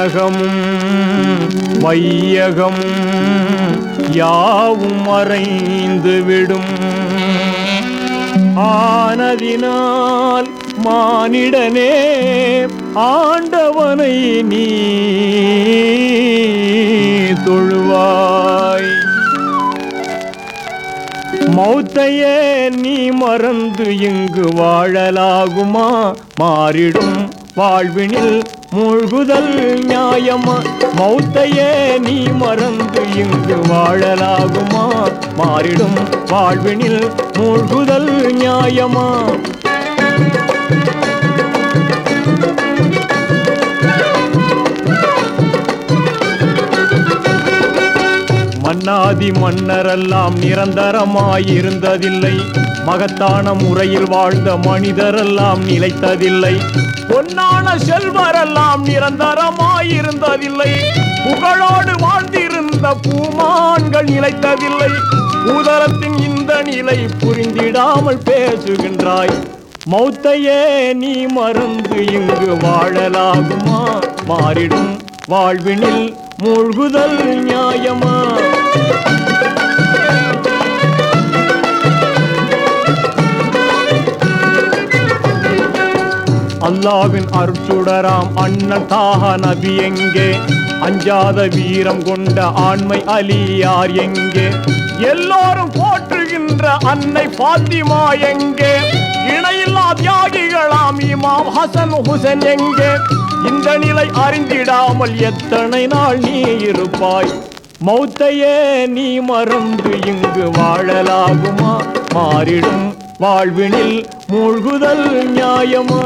மண்ணகமும் வையகமும் யாவும் மறைந்து விடும். ஆனதினால் மானிடனே ஆண்டவனை நீ தொழுவாய். மௌத்தையே நீ மறந்து இங்கு வாழலாகுமா? மாறிடும் வாழ்வினில் மூழ்குதல் நியாயமா? மௌத்தையே நீ மறந்து இங்கு வாழலாகுமா? மாறிடும் வாழ்வினில் மூழ்குதல் நியாயமா? மன்னாதி மன்னரெல்லாம் நிரந்தரமாயிருந்ததில்லை. மகத்தான முறையில் வாழ்ந்த மனிதரெல்லாம் நிலைத்ததில்லை. பொன்னான செல்வரெல்லாம் நிரந்தரமாயிருந்ததில்லை. புகழோடு வாழ்ந்திருந்த பூமான்கள் நிலைத்ததில்லை. பூதலத்தின் இந்த நிலை புரிந்திடாமல் பேசுகின்றாய். மௌத்தையே நீ மறந்து இங்கு வாழலாகுமா? மாறிடும் வாழ்வினில் மூழ்குதல் நியாயமா? அல்லாவின் அருட்சுடராம் அண்ணன் தாஹா நபி எங்கே? அஞ்சாத வீரம் கொண்ட ஆண்மை அலியார் எங்கே? எல்லோரும் போற்றுகின்ற அன்னை பாத்திமா எங்கே? இணையில்லா தியாகிகளாம் இமாம் ஹசன் ஹுசைன் எங்கே? இந்த நிலை அறிந்திடாமல் எத்தனை நாள் நீ இருப்பாய்? மௌத்தையே நீ மறந்து இங்கு வாழலாகுமா? மாறிடும் வாழ்வினில் மூழ்குதல் நியாயமா?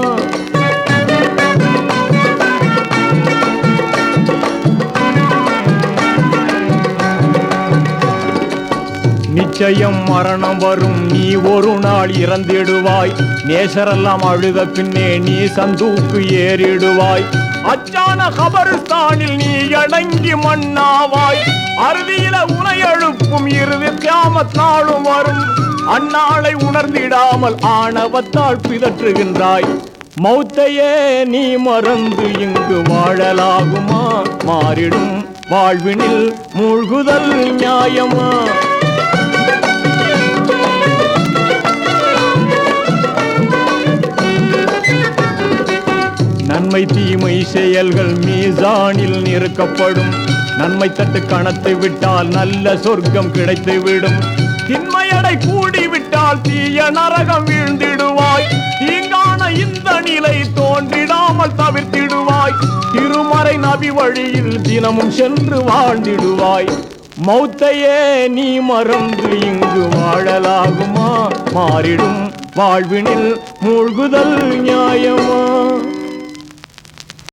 நிச்சயம் மரணம் வரும், நீ ஒரு நாள் இறந்திடுவாய். நேசரெல்லாம் அழுத பின்னே நீ சந்தூக்கு ஏறிடுவாய். அச்சான கபரிஸ்தானில் நீ அடங்கி மண்ணாவாய். அறுதியில உனை எழுப்பும் இறுதி கியாமத் நாளும் வரும். அந்நாளை உணர்ந்திடாமல் ஆணவத்தால் பிதற்றுகின்றாய். மௌத்தையே நீ மறந்து இங்கு வாழலாகுமா? மாறிடும் வாழ்வினில் மூழ்குதல் நியாயமா? நன்மை தீமை செயல்கள் மீசானில் நிறுக்கப்படும். நன்மை தட்டு கணத்தை விட்டால் நல்ல சொர்க்கம் கிடைத்துவிடும். திண்மையடை கூடிவிட்டால் தீய நரகம் வீழ்ந்திடுவாய். தீங்கான இந்த நிலை தோன்றிடாமல் தவிர்த்திடுவாய். திருமறை நபி வழியில் தினமும் சென்று வாழ்ந்திடுவாய். மௌத்தையே நீ மறந்து இங்கு வாழலாகுமா? மாறிடும் வாழ்வினில் மூழ்குதல் நியாயமா?